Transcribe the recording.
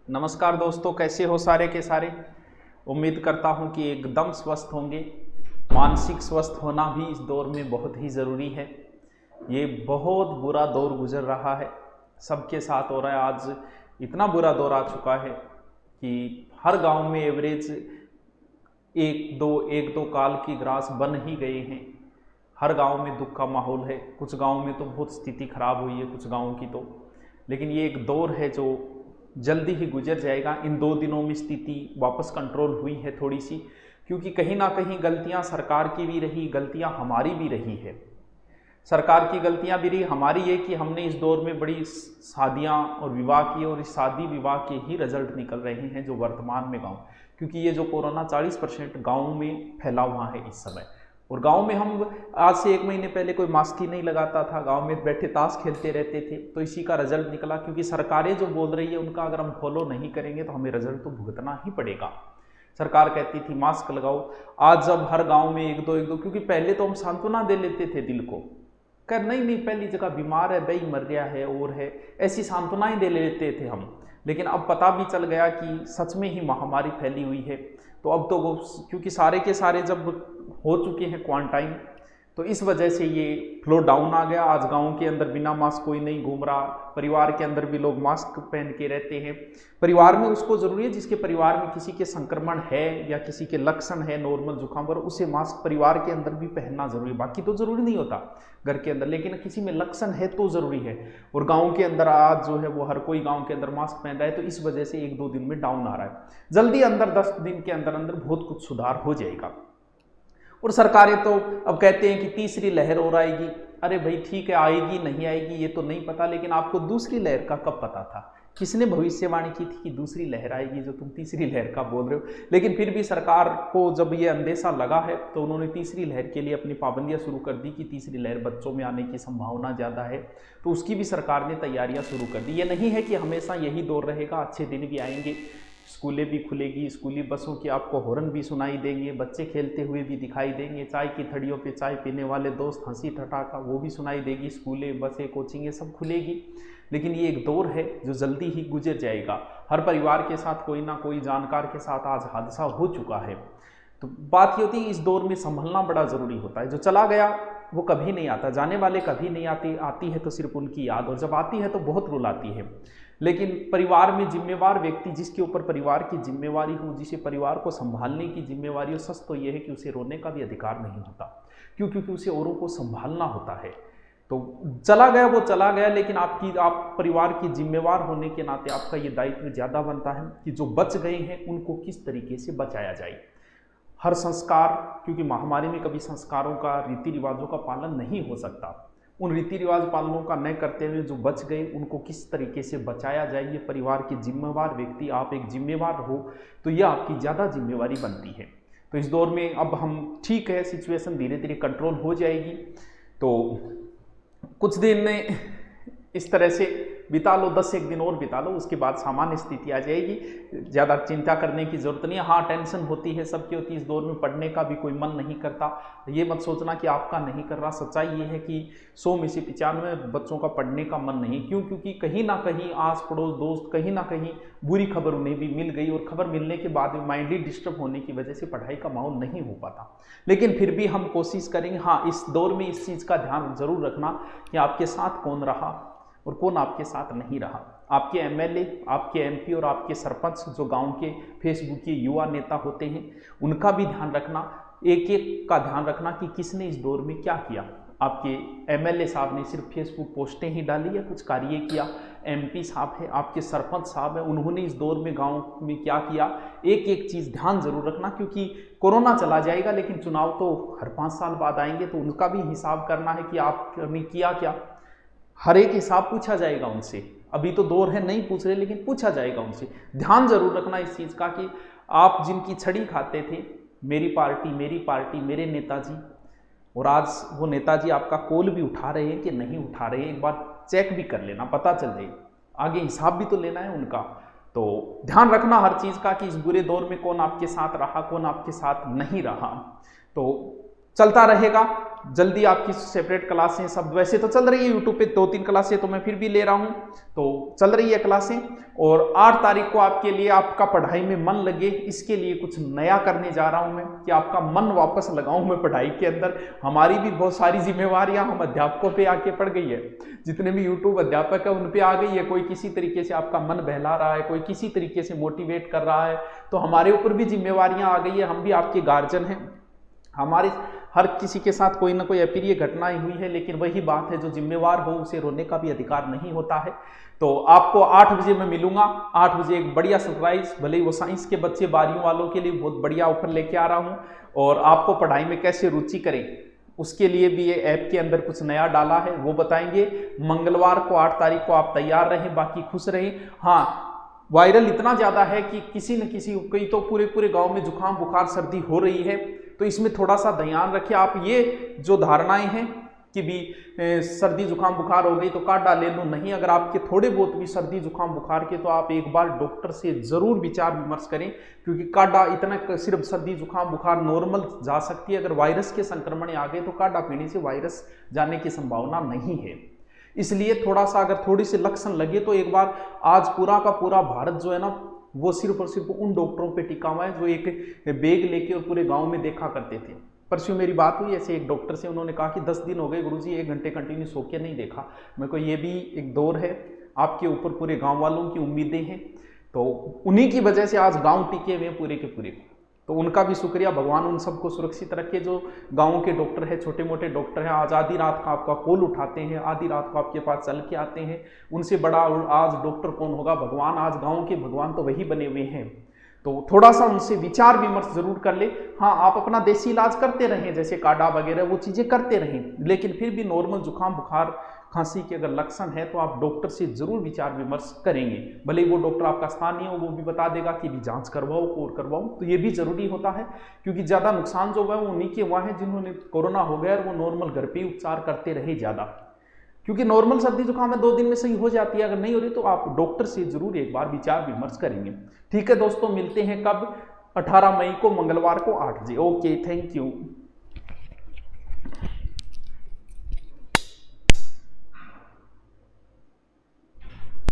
नमस्कार दोस्तों, कैसे हो सारे के सारे। उम्मीद करता हूं कि एकदम स्वस्थ होंगे। मानसिक स्वस्थ होना भी इस दौर में बहुत ही ज़रूरी है। ये बहुत बुरा दौर गुजर रहा है, सबके साथ हो रहा है। आज इतना बुरा दौर आ चुका है कि हर गांव में एवरेज एक दो काल की ग्रास बन ही गए हैं। हर गांव में दुख का माहौल है। कुछ गांव में तो बहुत स्थिति खराब हुई है, कुछ गांवों की तो। लेकिन ये एक दौर है जो जल्दी ही गुजर जाएगा। इन 2 दिनों में स्थिति वापस कंट्रोल हुई है थोड़ी सी, क्योंकि कहीं ना कहीं गलतियां सरकार की भी रही, गलतियां हमारी भी रही है। सरकार की गलतियां भी रही, हमारी ये कि हमने इस दौर में बड़ी शादियां और विवाह किए, और इस शादी विवाह के ही रिजल्ट निकल रहे हैं जो वर्तमान में गाँव, क्योंकि ये जो कोरोना 40% गाँव में फैला हुआ है इस समय। और गांव में हम आज से 1 महीने पहले कोई मास्क ही नहीं लगाता था, गांव में बैठे ताश खेलते रहते थे। तो इसी का रिजल्ट निकला, क्योंकि सरकारें जो बोल रही है उनका अगर हम फॉलो नहीं करेंगे तो हमें रिजल्ट तो भुगतना ही पड़ेगा। सरकार कहती थी मास्क लगाओ, आज जब हर गांव में एक दो, क्योंकि पहले तो हम सांत्वना दे लेते थे दिल को, कर नहीं पहली जगह बीमार है, भाई मर गया है और है, ऐसी सांत्वनाएं दे लेते थे हम। लेकिन अब पता भी चल गया कि सच में ही महामारी फैली हुई है। तो अब तो वो, क्योंकि सारे के सारे जब हो चुके हैं क्वारंटाइन, तो इस वजह से ये फ्लो डाउन आ गया। आज गांव के अंदर बिना मास्क कोई नहीं घूम रहा, परिवार के अंदर भी लोग मास्क पहन के रहते हैं। परिवार में उसको जरूरी है जिसके परिवार में किसी के संक्रमण है या किसी के लक्षण है नॉर्मल जुकाम पर, उसे मास्क परिवार के अंदर भी पहनना जरूरी है। बाकी तो जरूरी नहीं होता घर के अंदर, लेकिन किसी में लक्षण है तो जरूरी है। और गाँव के अंदर आज जो है वो हर कोई गाँव के अंदर मास्क पहन रहा है, तो इस वजह से 1-2 दिन में डाउन आ रहा है। जल्दी अंदर 10 दिन के अंदर अंदर बहुत कुछ सुधार हो जाएगा। और सरकारें तो अब कहते हैं कि तीसरी लहर और आएगी। अरे भाई ठीक है, आएगी नहीं आएगी ये तो नहीं पता, लेकिन आपको दूसरी लहर का कब पता था? किसने भविष्यवाणी की थी कि दूसरी लहर आएगी, जो तुम तीसरी लहर का बोल रहे हो? लेकिन फिर भी सरकार को जब ये अंदेशा लगा है तो उन्होंने तीसरी लहर के लिए अपनी पाबंदियां शुरू कर दी कि तीसरी लहर बच्चों में आने की संभावना ज़्यादा है, तो उसकी भी सरकार ने तैयारियां शुरू कर दी। ये नहीं है कि हमेशा यही दौर रहेगा, अच्छे दिन भी आएंगे, स्कूलें भी खुलेगी, स्कूली बसों की आपको हॉर्न भी सुनाई देंगे, बच्चे खेलते हुए भी दिखाई देंगे, चाय की थड़ियों पे चाय पीने वाले दोस्त, हंसी ठठाका वो भी सुनाई देगी, स्कूलें बसें कोचिंगें सब खुलेगी। लेकिन ये एक दौर है जो जल्दी ही गुजर जाएगा। हर परिवार के साथ कोई ना कोई जानकार के साथ आज हादसा हो चुका है। तो बात ये होती है, इस दौर में संभलना बड़ा ज़रूरी होता है। जो चला गया वो कभी नहीं आता, जाने वाले कभी नहीं आती, आती है तो सिर्फ उनकी याद, और जब आती है तो बहुत रुलाती है। लेकिन परिवार में जिम्मेवार व्यक्ति, जिसके ऊपर परिवार की जिम्मेवारी हो, जिसे परिवार को संभालने की जिम्मेवारी हो, सच तो यह है कि उसे रोने का भी अधिकार नहीं होता। क्यों? क्योंकि उसे औरों को संभालना होता है। तो चला गया वो चला गया, लेकिन आप परिवार की जिम्मेवार होने के नाते आपका ये दायित्व ज़्यादा बनता है कि जो बच गए हैं उनको किस तरीके से बचाया जाए। हर संस्कार, क्योंकि महामारी में कभी संस्कारों का, रीति रिवाजों का पालन नहीं हो सकता, उन रीति रिवाज पालनों का न करते हुए जो बच गए उनको किस तरीके से बचाया जाए, ये परिवार के जिम्मेवार व्यक्ति, आप एक जिम्मेवार हो तो यह आपकी ज़्यादा जिम्मेवारी बनती है। तो इस दौर में अब हम ठीक है, सिचुएशन धीरे धीरे कंट्रोल हो जाएगी। तो कुछ दिन इस तरह से बिता लो, 10-1 दिन और बिता लो, उसके बाद सामान्य स्थिति आ जाएगी। ज़्यादा चिंता करने की जरूरत नहीं है। हाँ, टेंशन होती है, सबकी होती है। इस दौर में पढ़ने का भी कोई मन नहीं करता, ये मत सोचना कि आपका नहीं कर रहा। सच्चाई ये है कि 100 में से 95 बच्चों का पढ़ने का मन नहीं। क्यों? क्योंकि कहीं ना कहीं आस पड़ोस दोस्त, कहीं ना कहीं बुरी खबर उन्हें भी मिल गई, और खबर मिलने के बाद माइंडली डिस्टर्ब होने की वजह से पढ़ाई का माहौल नहीं हो पाता। लेकिन फिर भी हम कोशिश करेंगे। हाँ, इस दौर में इस चीज़ का ध्यान जरूर रखना कि आपके साथ कौन रहा और कौन आपके साथ नहीं रहा। आपके एमएलए, आपके एमपी और आपके सरपंच, जो गांव के फेसबुक के युवा नेता होते हैं, उनका भी ध्यान रखना। एक एक का ध्यान रखना कि किसने इस दौर में क्या किया। आपके एमएलए साहब ने सिर्फ फेसबुक पोस्टें ही डाली या कुछ कार्य किया? एमपी साहब है, आपके सरपंच साहब है, उन्होंने इस दौर में गाँव में क्या किया? एक एक चीज़ ध्यान जरूर रखना, क्योंकि कोरोना चला जाएगा लेकिन चुनाव तो हर 5 साल बाद आएंगे, तो उनका भी हिसाब करना है कि आपने किया क्या। हर एक हिसाब पूछा जाएगा उनसे। अभी तो दौर है नहीं पूछ रहे, लेकिन पूछा जाएगा उनसे। ध्यान जरूर रखना इस चीज़ का कि आप जिनकी छड़ी खाते थे, मेरी पार्टी, मेरे नेताजी, और आज वो नेताजी आपका कॉल भी उठा रहे हैं कि नहीं उठा रहे हैं, एक बार चेक भी कर लेना, पता चल जाए। आगे हिसाब भी तो लेना है उनका। तो ध्यान रखना हर चीज़ का कि इस बुरे दौर में कौन आपके साथ रहा, कौन आपके साथ नहीं रहा। तो चलता रहेगा। जल्दी आपकी सेपरेट क्लासें सब वैसे तो चल रही है यूट्यूब पे 2-3 क्लासें तो मैं फिर भी ले रहा हूँ, तो चल रही है क्लासें। और 8 तारीख को आपके लिए आपका पढ़ाई में मन लगे, इसके लिए कुछ नया करने जा रहा हूँ मैं कि आपका मन वापस लगाऊं मैं पढ़ाई के अंदर। हमारी भी बहुत सारी जिम्मेवारियां हम अध्यापकों पे आके पड़ गई है, जितने भी यूट्यूब अध्यापक है उन पे आ गई है। कोई किसी तरीके से आपका मन बहला रहा है, कोई किसी तरीके से मोटिवेट कर रहा है, तो हमारे ऊपर भी जिम्मेवारियां आ गई है। हम भी आपके गार्जियन हैं, हमारे हर किसी के साथ कोई ना कोई अप्रिय घटनाएं हुई है, लेकिन वही बात है, जो जिम्मेवार हो उसे रोने का भी अधिकार नहीं होता है। तो आपको 8 बजे मैं मिलूंगा, 8 बजे एक बढ़िया सरप्राइज, भले ही वो साइंस के बच्चे 12वीं वालों के लिए बहुत बढ़िया ऑफर लेके आ रहा हूं। और आपको पढ़ाई में कैसे रुचि करें उसके लिए भी ये ऐप के अंदर कुछ नया डाला है, वो बताएंगे। मंगलवार को 8 तारीख को आप तैयार रहें, बाकी खुश रहें। हाँ, वायरल इतना ज्यादा है कि किसी न किसी कई तो पूरे गांव में जुकाम बुखार सर्दी हो रही है, तो इसमें थोड़ा सा ध्यान रखिए। आप ये जो धारणाएं हैं कि भी सर्दी जुकाम बुखार हो गई तो काढ़ा ले लो, नहीं। अगर आपके थोड़े बहुत भी सर्दी जुकाम बुखार के, तो आप एक बार डॉक्टर से जरूर विचार विमर्श करें, क्योंकि काढ़ा इतना सिर्फ सर्दी जुकाम बुखार नॉर्मल जा सकती है। अगर वायरस के संक्रमण आ गए तो काढ़ा पीने से वायरस जाने की संभावना नहीं है। इसलिए थोड़ा सा अगर थोड़ी सी लक्षण लगे तो एक बार, आज पूरा का पूरा भारत जो है ना, वो सिर्फ और सिर्फ उन डॉक्टरों पे टिका हुआ है जो एक बैग लेके और पूरे गांव में देखा करते थे। परसों मेरी बात हुई ऐसे एक डॉक्टर से, उन्होंने कहा कि 10 दिन हो गए गुरुजी, 1 घंटे कंटिन्यू सो के नहीं देखा। मेरे को ये भी एक दौर है, आपके ऊपर पूरे गांव वालों की उम्मीदें हैं, तो उन्हीं की वजह से आज गांव टिके हुए पूरे के पूरे। तो उनका भी शुक्रिया, भगवान उन सबको सुरक्षित रखे जो गाँव के डॉक्टर है, छोटे मोटे डॉक्टर हैं। आज आधी रात का आपका कॉल उठाते हैं, आधी रात को आपके पास चल के आते हैं। उनसे बड़ा आज डॉक्टर कौन होगा? भगवान। आज गाँव के भगवान तो वही बने हुए हैं। तो थोड़ा सा उनसे विचार विमर्श जरूर कर ले। हाँ, आप अपना देसी इलाज करते रहें, जैसे काढ़ा वगैरह वो चीज़ें करते रहें, लेकिन फिर भी नॉर्मल जुकाम बुखार खांसी के अगर लक्षण है तो आप डॉक्टर से जरूर विचार विमर्श करेंगे। भले ही वो डॉक्टर आपका स्थानीय हो, वो भी बता देगा कि भी जांच करवाओ और करवाओ, तो ये भी जरूरी होता है, क्योंकि ज़्यादा नुकसान जो है वो उन्हीं के वहाँ है जिन्होंने कोरोना हो गया और वो नॉर्मल घर पे उपचार करते रहे ज़्यादा। क्योंकि नॉर्मल सर्दी जुकाम में 2 दिन में सही हो जाती है, अगर नहीं हो रही तो आप डॉक्टर से जरूर एक बार विचार विमर्श करेंगे। ठीक है दोस्तों, मिलते हैं कब? 18 मई को, मंगलवार को 8 बजे। Okay, thank you.